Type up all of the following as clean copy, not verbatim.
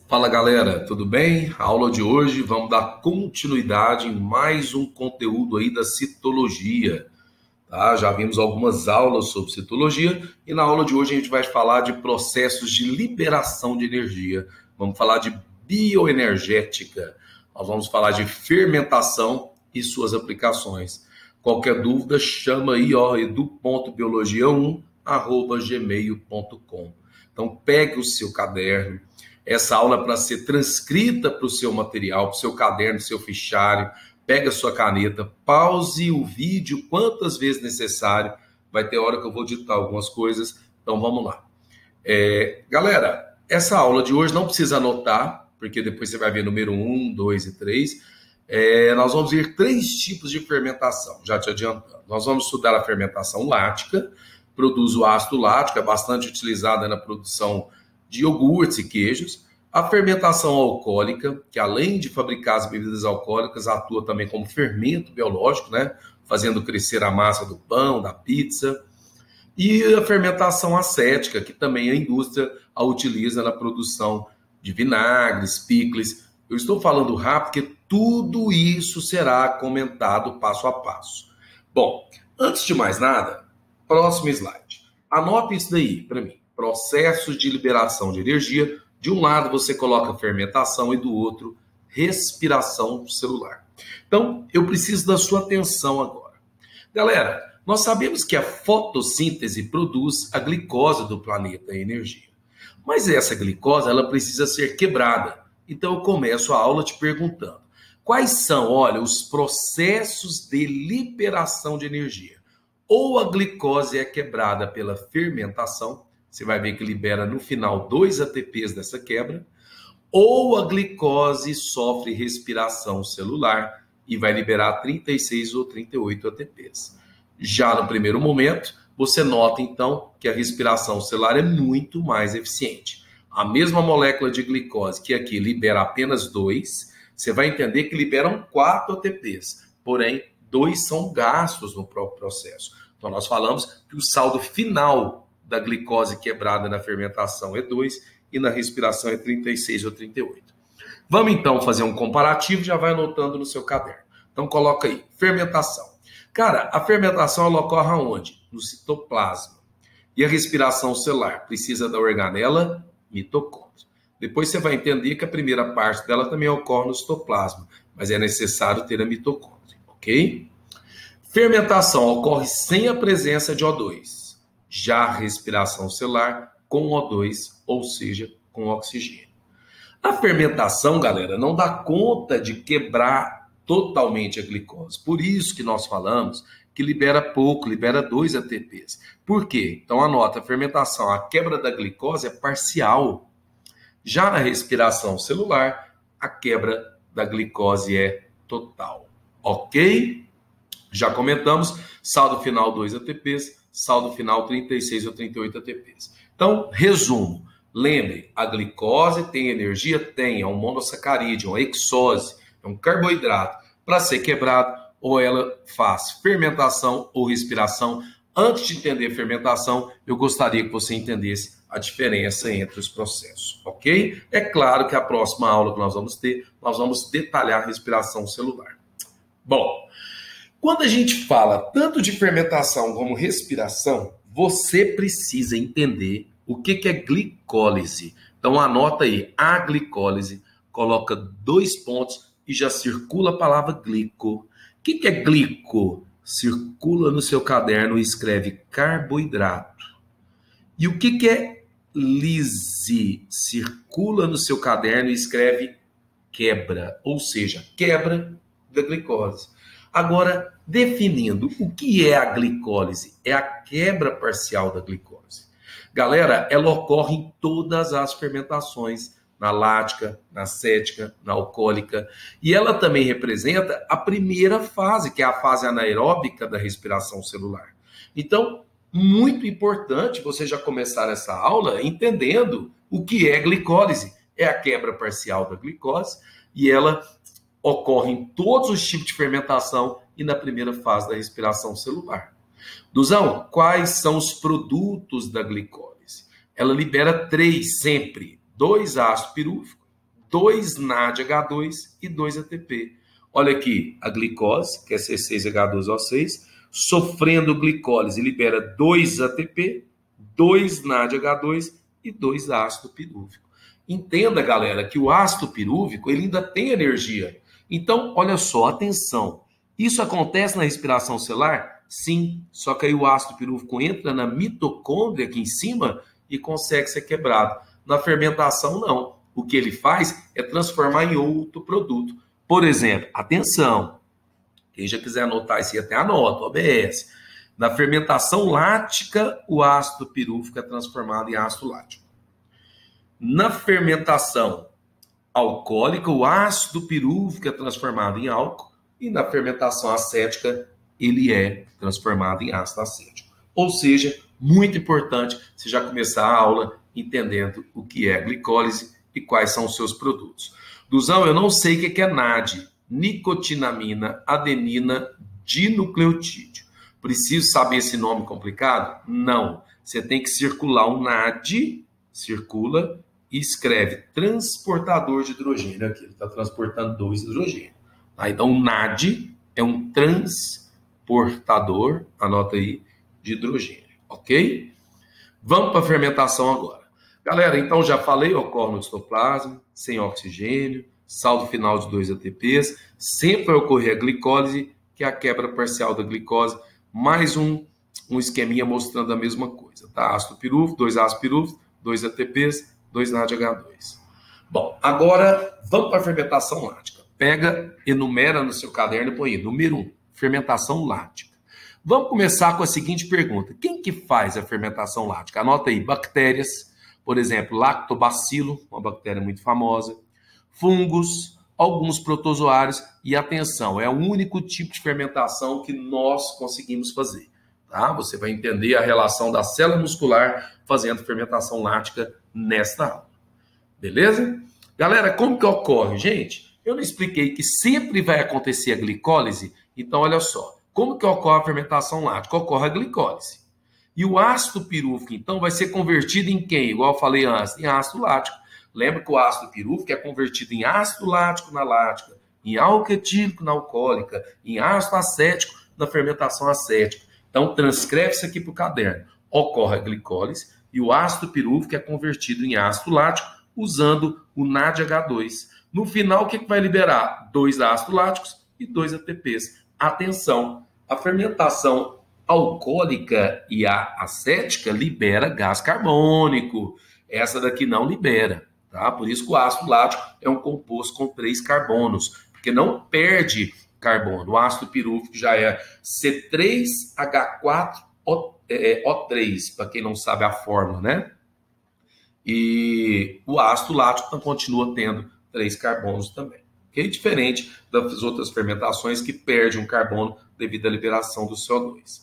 Fala galera, tudo bem? A aula de hoje vamos dar continuidade em mais um conteúdo aí da citologia, tá? Já vimos algumas aulas sobre citologia e na aula de hoje a gente vai falar de processos de liberação de energia. Vamos falar de bioenergética, nós vamos falar de fermentação e suas aplicações. Qualquer dúvida, chama aí, ó, edu.biologia1@gmail.com. Então pegue o seu caderno. Essa aula é para ser transcrita para o seu material, para o seu caderno, para o seu fichário. Pega a sua caneta, pause o vídeo quantas vezes necessário. Vai ter hora que eu vou digitar algumas coisas. Então vamos lá. Galera, essa aula de hoje não precisa anotar, porque depois você vai ver número 1, 2 e 3. Nós vamos ver 3 tipos de fermentação, já te adiantando. Nós vamos estudar a fermentação lática, produz o ácido lático, é bastante utilizada na produção de iogurtes e queijos. A fermentação alcoólica, que além de fabricar as bebidas alcoólicas, atua também como fermento biológico, né? Fazendo crescer a massa do pão, da pizza. E a fermentação acética, que também a indústria a utiliza na produção de vinagres, picles. Eu estou falando rápido porque tudo isso será comentado passo a passo. Bom, antes de mais nada, próximo slide. Anote isso daí para mim. Processos de liberação de energia. De um lado você coloca fermentação e do outro respiração celular. Então, eu preciso da sua atenção agora. Galera, nós sabemos que a fotossíntese produz a glicose do planeta, a energia. Mas essa glicose, ela precisa ser quebrada. Então, eu começo a aula te perguntando: quais são, olha, os processos de liberação de energia? Ou a glicose é quebrada pela fermentação, você vai ver que libera no final 2 ATPs dessa quebra, ou a glicose sofre respiração celular e vai liberar 36 ou 38 ATPs. Já no primeiro momento, você nota então que a respiração celular é muito mais eficiente. A mesma molécula de glicose que aqui libera apenas 2, você vai entender que liberam 4 ATPs, porém 2 são gastos no próprio processo. Então nós falamos que o saldo final da glicose quebrada na fermentação é 2 e na respiração é 36 ou 38. Vamos então fazer um comparativo, já vai anotando no seu caderno. Então coloca aí, fermentação. Cara, a fermentação ela ocorre aonde? No citoplasma. E a respiração celular precisa da organela mitocôndria. Depois você vai entender que a primeira parte dela também ocorre no citoplasma, mas é necessário ter a mitocôndria, ok? Fermentação ocorre sem a presença de O2. Já a respiração celular com O2, ou seja, com oxigênio. A fermentação, galera, não dá conta de quebrar totalmente a glicose. Por isso que nós falamos que libera pouco, libera 2 ATPs. Por quê? Então anota, a fermentação, a quebra da glicose é parcial. Já na respiração celular, a quebra da glicose é total. Ok? Já comentamos, saldo final 2 ATPs, saldo final 36 ou 38 ATPs. Então, resumo. Lembre, a glicose tem energia? Tem. É um monossacarídeo, uma hexose, é um carboidrato. Para ser quebrado, ou ela faz fermentação ou respiração. Antes de entender fermentação, eu gostaria que você entendesse a diferença entre os processos, ok? É claro que a próxima aula que nós vamos ter, nós vamos detalhar a respiração celular. Bom, quando a gente fala tanto de fermentação como respiração, você precisa entender o que é glicólise. Então anota aí, a glicólise, coloca 2 pontos e já circula a palavra glico. O que é glico? Circula no seu caderno e escreve carboidrato. E o que é lise? Circula no seu caderno e escreve quebra, ou seja, quebra da glicose. Agora, definindo o que é a glicólise, é a quebra parcial da glicose. Galera, ela ocorre em todas as fermentações, na lática, na acética, na alcoólica, e ela também representa a primeira fase, que é a fase anaeróbica da respiração celular. Então, muito importante você já começar essa aula entendendo o que é glicólise. É a quebra parcial da glicose, e ela ocorre em todos os tipos de fermentação e na primeira fase da respiração celular. Duzão, quais são os produtos da glicólise? Ela libera 3 sempre: 2 ácido pirúvico, 2 NADH2 e 2 ATP. Olha aqui, a glicose, que é C6H12O6, sofrendo glicólise, libera 2 ATP, 2 NADH2 e 2 ácido pirúvico. Entenda, galera, que o ácido pirúvico ele ainda tem energia. Então, olha só, atenção. Isso acontece na respiração celular? Sim, só que aí o ácido pirúvico entra na mitocôndria aqui em cima e consegue ser quebrado. Na fermentação, não. O que ele faz é transformar em outro produto. Por exemplo, atenção, quem já quiser anotar isso aí até anota, OBS. Na fermentação lática, o ácido pirúvico é transformado em ácido lático. Na fermentação alcoólica, o ácido pirúvico é transformado em álcool. E na fermentação acética, ele é transformado em ácido acético. Ou seja, muito importante você já começar a aula entendendo o que é a glicólise e quais são os seus produtos. Duzão, eu não sei o que é NAD, nicotinamina, adenina, dinucleotídeo. Preciso saber esse nome complicado? Não. Você tem que circular o NAD, circula e escreve transportador de hidrogênio. Aqui, ele está transportando 2 hidrogênios. Tá? Então, o NAD é um transportador, anota aí, de hidrogênio. Ok? Vamos para a fermentação agora. Galera, então já falei, ocorre no citoplasma, sem oxigênio, saldo final de 2 ATPs, sempre vai ocorrer a glicólise, que é a quebra parcial da glicose, mais um esqueminha mostrando a mesma coisa, tá? Ácido pirúvico, 2 ácidos pirúvicos, 2 ATPs, 2 NADH2. Bom, agora vamos para a fermentação lática. Pega, enumera no seu caderno e põe aí, número 1, fermentação lática. Vamos começar com a seguinte pergunta. Quem que faz a fermentação lática? Anota aí, bactérias, por exemplo, lactobacilo, uma bactéria muito famosa, fungos, alguns protozoários e atenção, é o único tipo de fermentação que nós conseguimos fazer, tá? Você vai entender a relação da célula muscular fazendo fermentação lática nesta aula. Beleza? Galera, como que ocorre? Gente, eu não expliquei que sempre vai acontecer a glicólise, então olha só. Como que ocorre a fermentação lática? Ocorre a glicólise. E o ácido pirúvico, então, vai ser convertido em quem? Igual eu falei antes, em ácido lático. Lembra que o ácido pirúvico é convertido em ácido lático na lática, em álcool etílico na alcoólica, em ácido acético na fermentação acética. Então, transcreve isso aqui para o caderno. Ocorre a glicólise e o ácido pirúvico é convertido em ácido lático usando o NADH2. No final, o que vai liberar? 2 ácidos láticos e 2 ATPs. Atenção, a fermentação alcoólica e a acética libera gás carbônico. Essa daqui não libera, tá? Por isso que o ácido lático é um composto com 3 carbonos, porque não perde carbono. O ácido pirúvico já é C3H4O3, para quem não sabe a fórmula, né? E o ácido lático continua tendo 3 carbonos também. Que é diferente das outras fermentações que perde um carbono devido à liberação do CO2.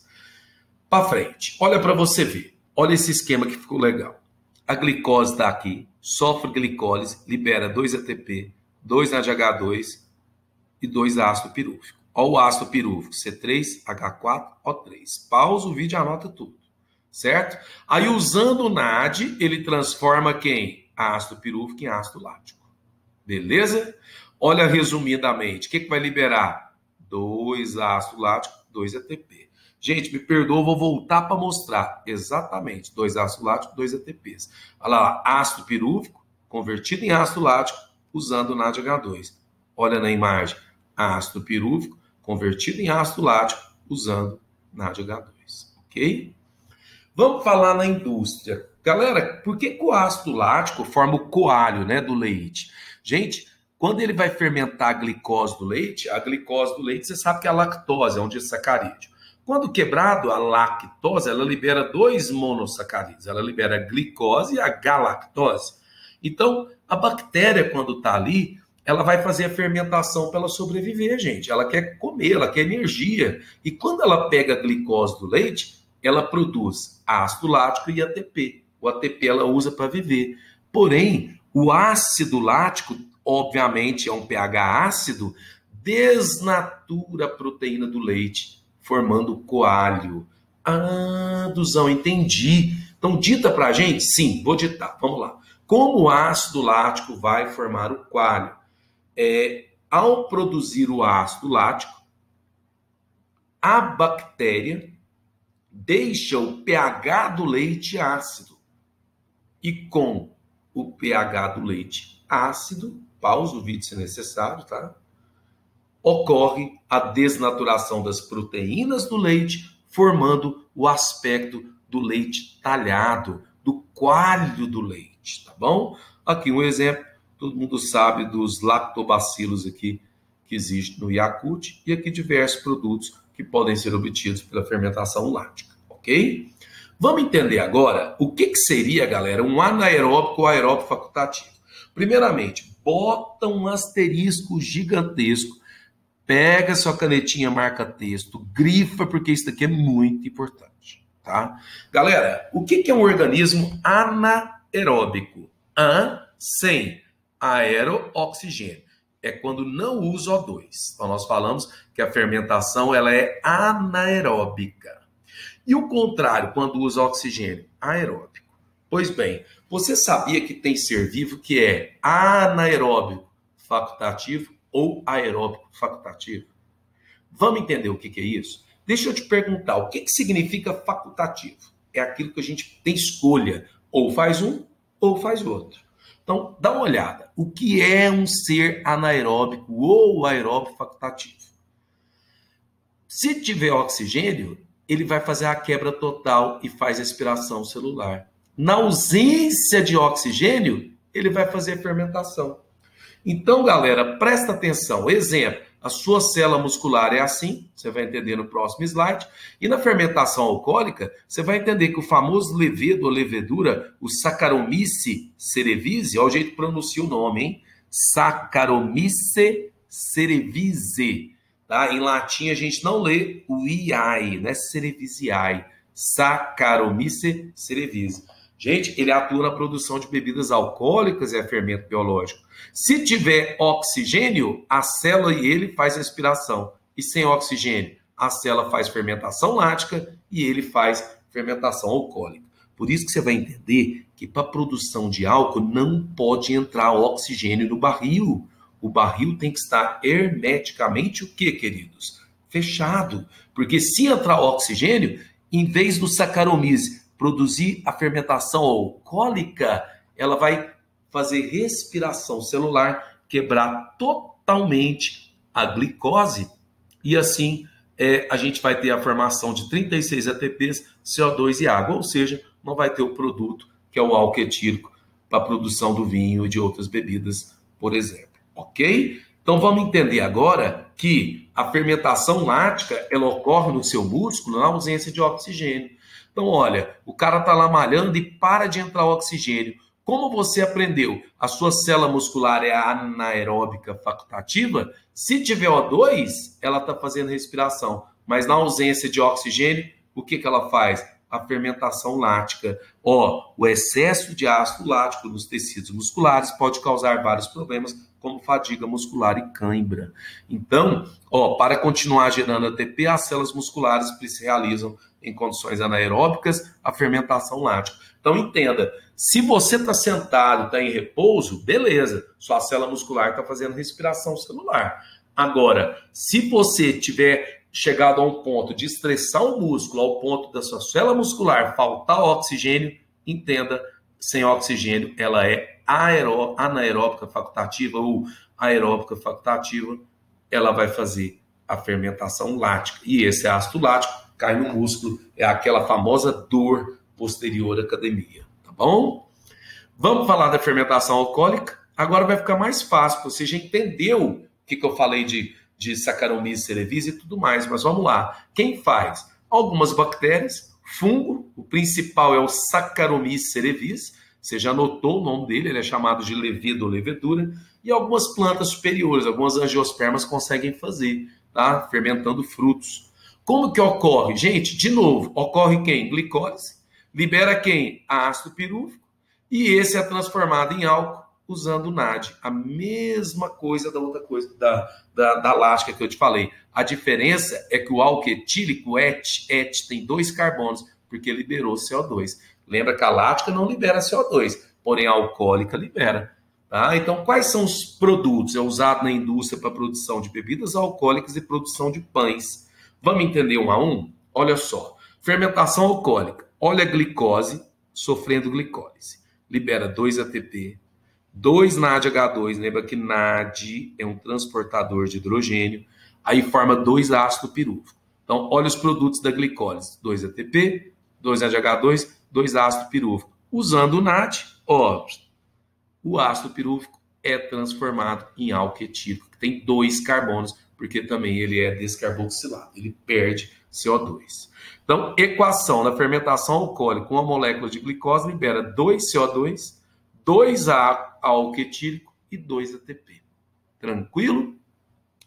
Para frente, olha para você ver. Olha esse esquema que ficou legal. A glicose está aqui, sofre glicólise, libera 2 ATP, 2 NADH2 e 2 ácido pirúvico. Olha o ácido pirúvico, C3H4O3. Pausa o vídeo e anota tudo, certo? Aí usando o NAD, ele transforma quem? Ácido pirúvico em ácido lático. Beleza? Olha resumidamente, o que vai liberar? 2 ácido lático, 2 ATP. Gente, me perdoa, vou voltar para mostrar exatamente 2 ácido lático, 2 ATPs. Olha lá, ácido pirúvico convertido em ácido lático usando o NADH2. Olha na imagem, ácido pirúvico convertido em ácido lático usando NADH2, ok? Vamos falar na indústria. Galera, por que o ácido lático forma o coalho, né, do leite? Gente, quando ele vai fermentar a glicose do leite, você sabe que é a lactose, é um disacarídeo. Quando quebrado, a lactose, ela libera 2 monossacarídeos. Ela libera a glicose e a galactose. Então, a bactéria, quando está ali, ela vai fazer a fermentação para ela sobreviver, gente. Ela quer comer, ela quer energia. E quando ela pega a glicose do leite, ela produz ácido lático e ATP. O ATP ela usa para viver. Porém, o ácido lático, obviamente, é um pH ácido, desnatura a proteína do leite, formando coalho. Ah, Duzão, entendi. Então, dita pra gente? Sim, vou ditar. Vamos lá. Como o ácido lático vai formar o coalho? Ao produzir o ácido lático, a bactéria deixa o pH do leite ácido. E com o pH do leite ácido, pausa o vídeo se necessário, tá? Ocorre a desnaturação das proteínas do leite, formando o aspecto do leite talhado, do coalho do leite, tá bom? Aqui um exemplo, todo mundo sabe dos lactobacilos aqui que existe no Yakult e aqui diversos produtos que podem ser obtidos pela fermentação lática, ok? Vamos entender agora o que seria, galera, um anaeróbico ou aeróbico facultativo. Primeiramente, bota um asterisco gigantesco, pega sua canetinha, marca texto, grifa, porque isso daqui é muito importante, tá? Galera, o que é um organismo anaeróbico? Sem aerooxigênio. É quando não usa O2. Então, nós falamos que a fermentação ela é anaeróbica. E o contrário, quando usa oxigênio? Aeróbico. Pois bem, você sabia que tem ser vivo que é anaeróbico facultativo ou aeróbico facultativo? Vamos entender o que é isso? Deixa eu te perguntar, o que significa facultativo? É aquilo que a gente tem escolha, ou faz um ou faz outro. Então, dá uma olhada. O que é um ser anaeróbico ou aeróbico facultativo? Se tiver oxigênio, ele vai fazer a quebra total e faz respiração celular. Na ausência de oxigênio, ele vai fazer fermentação. Então, galera, presta atenção. Exemplo, a sua célula muscular é assim, você vai entender no próximo slide. E na fermentação alcoólica, você vai entender que o famoso levedo ou levedura, o Saccharomyces cerevisiae, olha o jeito que pronuncia o nome, hein? Saccharomyces cerevisiae. Tá? Em latim, a gente não lê o iai, né? Cerevisiae. Saccharomyces cerevisiae. Gente, ele atua na produção de bebidas alcoólicas e é fermento biológico. Se tiver oxigênio, a célula e ele faz respiração. E sem oxigênio, a célula faz fermentação lática e ele faz fermentação alcoólica. Por isso que você vai entender que para a produção de álcool não pode entrar oxigênio no barril. O barril tem que estar hermeticamente o quê, queridos? Fechado. Porque se entrar oxigênio, em vez do Saccharomyces produzir a fermentação alcoólica, ela vai fazer respiração celular, quebrar totalmente a glicose e assim a gente vai ter a formação de 36 ATPs, CO2 e água, ou seja, não vai ter o produto que é o álcool etílico para a produção do vinho e de outras bebidas, por exemplo, ok? Então vamos entender agora que a fermentação lática ela ocorre no seu músculo na ausência de oxigênio. Então, olha, o cara está lá malhando e para de entrar oxigênio. Como você aprendeu? A sua célula muscular é anaeróbica facultativa? Se tiver O2, ela está fazendo respiração. Mas na ausência de oxigênio, o que ela faz? A fermentação lática. O excesso de ácido lático nos tecidos musculares pode causar vários problemas, como fadiga muscular e cãibra. Então, para continuar gerando ATP, as células musculares se realizam em condições anaeróbicas a fermentação lática. Então, entenda, se você está sentado, está em repouso, beleza, sua célula muscular está fazendo respiração celular. Agora, se você tiver chegado a um ponto de estressar o músculo, ao ponto da sua célula muscular faltar oxigênio, entenda, sem oxigênio, ela é anaeróbica facultativa ou aeróbica facultativa, ela vai fazer a fermentação lática. E esse ácido lático cai no músculo, é aquela famosa dor posterior à academia, tá bom? Vamos falar da fermentação alcoólica? Agora vai ficar mais fácil, você já entendeu o que eu falei de Saccharomyces cerevisiae e tudo mais, mas vamos lá. Quem faz? Algumas bactérias, fungo, o principal é o Saccharomyces cerevisiae, você já notou o nome dele, ele é chamado de levedo ou levedura, e algumas plantas superiores, algumas angiospermas conseguem fazer, tá? Fermentando frutos. Como que ocorre? Gente, de novo, ocorre quem? Glicose, libera quem? Ácido pirúvico, e esse é transformado em álcool usando o NAD. A mesma coisa da outra coisa, da lática que eu te falei. A diferença é que o álcool etílico, ET, tem 2 carbonos, porque liberou CO2. Lembra que a lática não libera CO2, porém a alcoólica libera. Tá? Então, quais são os produtos? É usado na indústria para produção de bebidas alcoólicas e produção de pães. Vamos entender um a um? Olha só. Fermentação alcoólica. Olha a glicose sofrendo glicólise. Libera 2 ATP, 2 NADH2. Lembra que NAD é um transportador de hidrogênio. Aí forma 2 ácido pirúvico. Então, olha os produtos da glicólise. 2 ATP, 2 NADH2, 2 ácido pirúvico. Usando o NAD, ó, o ácido pirúvico é transformado em álcool etílico, que tem 2 carbonos, porque também ele é descarboxilado, ele perde CO2. Então, equação na fermentação alcoólica, uma molécula de glicose libera 2 CO2, 2 álcool etílico e 2 ATP. Tranquilo?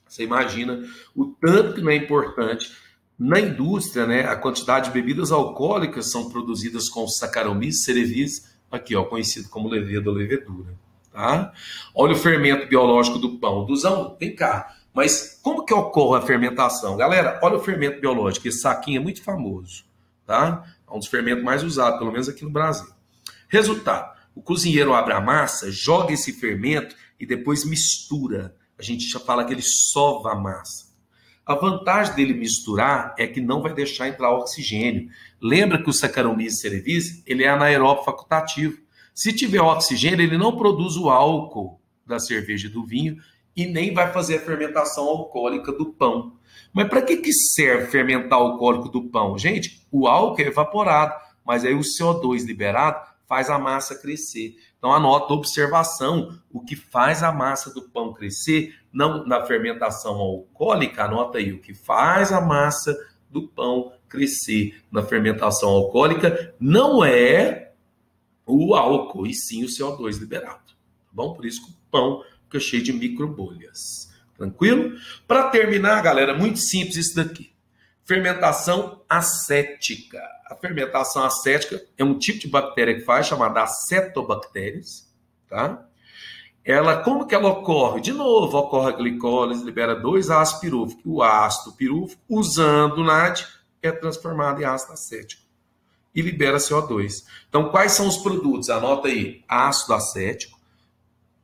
Você imagina o tanto que não é importante. Na indústria, né, a quantidade de bebidas alcoólicas são produzidas com Saccharomyces cerevisiae, aqui, ó, conhecido como levedo ou levedura. Tá? Olha o fermento biológico do pão. Duzão, vem cá. Mas como que ocorre a fermentação? Galera, olha o fermento biológico. Esse saquinho é muito famoso. Tá? É um dos fermentos mais usados, pelo menos aqui no Brasil. Resultado. O cozinheiro abre a massa, joga esse fermento e depois mistura. A gente já fala que ele sova a massa. A vantagem dele misturar é que não vai deixar entrar oxigênio. Lembra que o Saccharomyces cerevisiae, ele é anaeróbio facultativo. Se tiver oxigênio, ele não produz o álcool da cerveja e do vinho e nem vai fazer a fermentação alcoólica do pão. Mas para que serve fermentar o alcoólico do pão? Gente, o álcool é evaporado, mas aí o CO2 liberado faz a massa crescer. Então, anota a observação. O que faz a massa do pão crescer, não na fermentação alcoólica, anota aí, o que faz a massa do pão crescer na fermentação alcoólica não é o álcool, e sim o CO2 liberado. Tá bom? Por isso que o pão fica cheio de microbolhas. Tranquilo? Para terminar, galera, muito simples isso daqui. Fermentação acética. A fermentação acética é um tipo de bactéria que faz, chamada acetobactérias, tá? Como que ela ocorre? De novo, ocorre a glicólise, libera 2 ácidos pirúvicos. O ácido pirúvico, usando o NAD, é transformado em ácido acético e libera CO2. Então, quais são os produtos? Anota aí, ácido acético,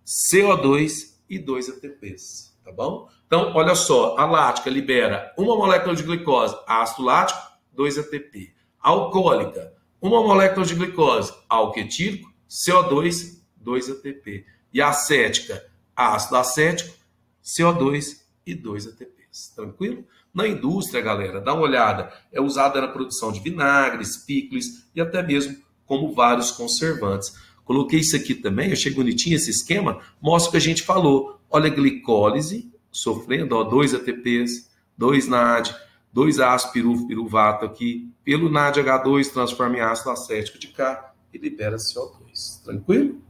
CO2 e 2 ATPs, tá bom? Então, olha só, a lática libera uma molécula de glicose, ácido lático, 2 ATP. Alcoólica, uma molécula de glicose, álcool etílico, CO2, 2 ATP. E acética, ácido acético, CO2 e 2 ATPs. Tranquilo? Na indústria, galera, dá uma olhada, é usada na produção de vinagres, picles e até mesmo como vários conservantes. Coloquei isso aqui também, achei bonitinho esse esquema, mostra o que a gente falou. Olha a glicólise sofrendo, ó, 2 ATPs, 2 NAD, 2 ácido piruvato aqui, pelo NADH2 transforma em ácido acético de cá e libera CO2. Tranquilo?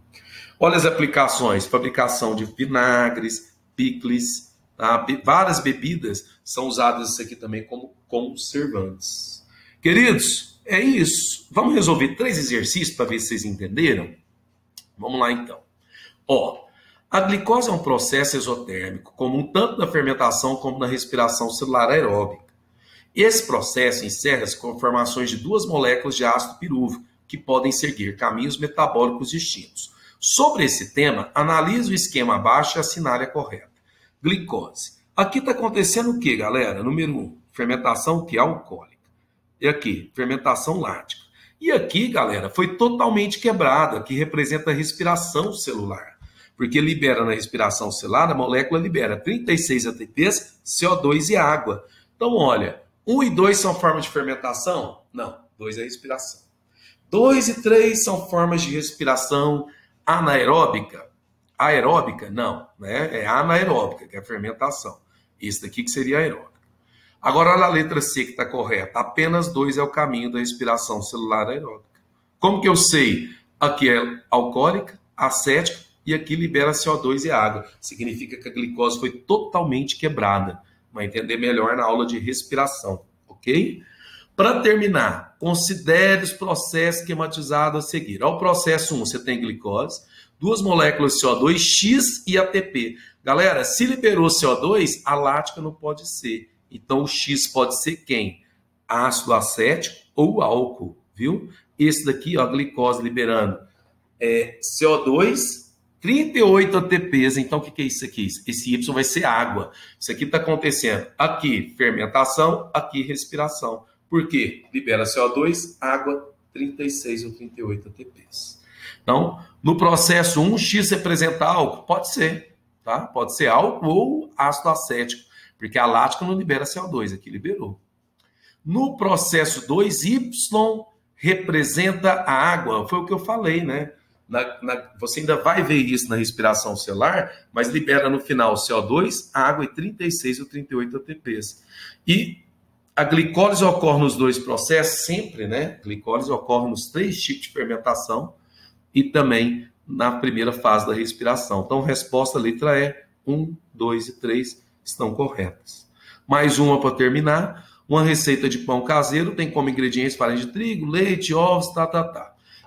Olha as aplicações, fabricação de vinagres, picles, tá? Várias bebidas são usadas isso aqui também como conservantes. Queridos, é isso. Vamos resolver 3 exercícios para ver se vocês entenderam? Vamos lá então. Ó, a glicose é um processo exotérmico, comum tanto na fermentação como na respiração celular aeróbica. Esse processo encerra-se com formações de 2 moléculas de ácido pirúvico, que podem seguir caminhos metabólicos distintos. Sobre esse tema, analise o esquema abaixo e assinale a correta. Glicose. Aqui está acontecendo o que, galera? Número 1, fermentação que é alcoólica. E aqui, fermentação lática. E aqui, galera, foi totalmente quebrada, que representa a respiração celular. Porque libera na respiração celular, a molécula libera 36 ATPs, CO2 e água. Então, olha, 1 e 2 são formas de fermentação? Não, 2 é respiração. 2 e 3 são formas de respiração anaeróbica. Aeróbica? Não, né? É anaeróbica, que é a fermentação. Isso daqui que seria aeróbica. Agora, olha a letra C que está correta. Apenas 2 é o caminho da respiração celular aeróbica. Como que eu sei? Aqui é alcoólica, acética, e aqui libera CO2 e água. Significa que a glicose foi totalmente quebrada. Vai entender melhor na aula de respiração, ok? Para terminar, considere os processos esquematizados a seguir. Ao processo 1, você tem glicose, 2 moléculas de CO2, X e ATP. Galera, se liberou CO2, a lática não pode ser. Então, o X pode ser quem? Ácido acético ou álcool, viu? Esse daqui, ó, a glicose liberando CO2, 38 ATPs. Então, o que é isso aqui? Esse Y vai ser água. Isso aqui está acontecendo aqui, fermentação, aqui, respiração. Por quê? Libera CO2, água, 36 ou 38 ATPs. Então, no processo 1, X representa álcool? Pode ser, tá? Pode ser álcool ou ácido acético, porque a lática não libera CO2, aqui liberou. No processo 2, Y representa a água, foi o que eu falei, né? Você ainda vai ver isso na respiração celular, mas libera no final CO2, água e 36 ou 38 ATPs. E a glicólise ocorre nos dois processos, sempre, né? A glicólise ocorre nos 3 tipos de fermentação e também na primeira fase da respiração. Então, resposta letra E, 1, 2 e 3 estão corretas. Mais uma para terminar. Uma receita de pão caseiro tem como ingredientes farinha de trigo, leite, ovos,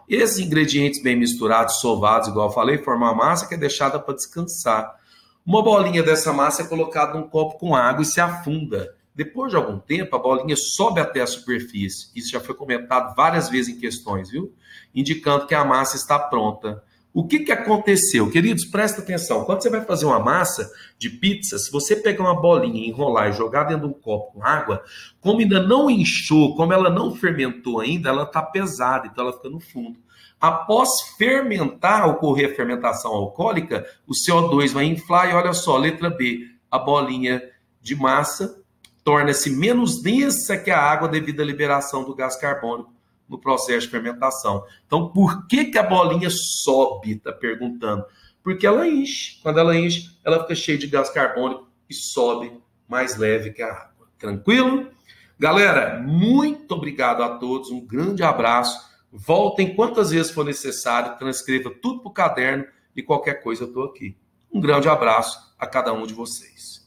Esses ingredientes bem misturados, sovados, igual eu falei, formam uma massa que é deixada para descansar. Uma bolinha dessa massa é colocada num copo com água e se afunda. Depois de algum tempo, a bolinha sobe até a superfície. Isso já foi comentado várias vezes em questões, viu? Indicando que a massa está pronta. O que aconteceu? Queridos, presta atenção. Quando você vai fazer uma massa de pizza, se você pegar uma bolinha, enrolar e jogar dentro de um copo com água, como ainda não inchou, como ela não fermentou ainda, ela está pesada, então ela fica no fundo. Após fermentar, ocorrer a fermentação alcoólica, o CO2 vai inflar e olha só, letra B, a bolinha de massa torna-se menos densa que a água devido à liberação do gás carbônico no processo de fermentação. Então, por que a bolinha sobe? Está perguntando. Porque ela enche. Quando ela enche, ela fica cheia de gás carbônico e sobe mais leve que a água. Tranquilo? Galera, muito obrigado a todos. Um grande abraço. Voltem quantas vezes for necessário. Transcreva tudo para o caderno e qualquer coisa eu estou aqui. Um grande abraço a cada um de vocês.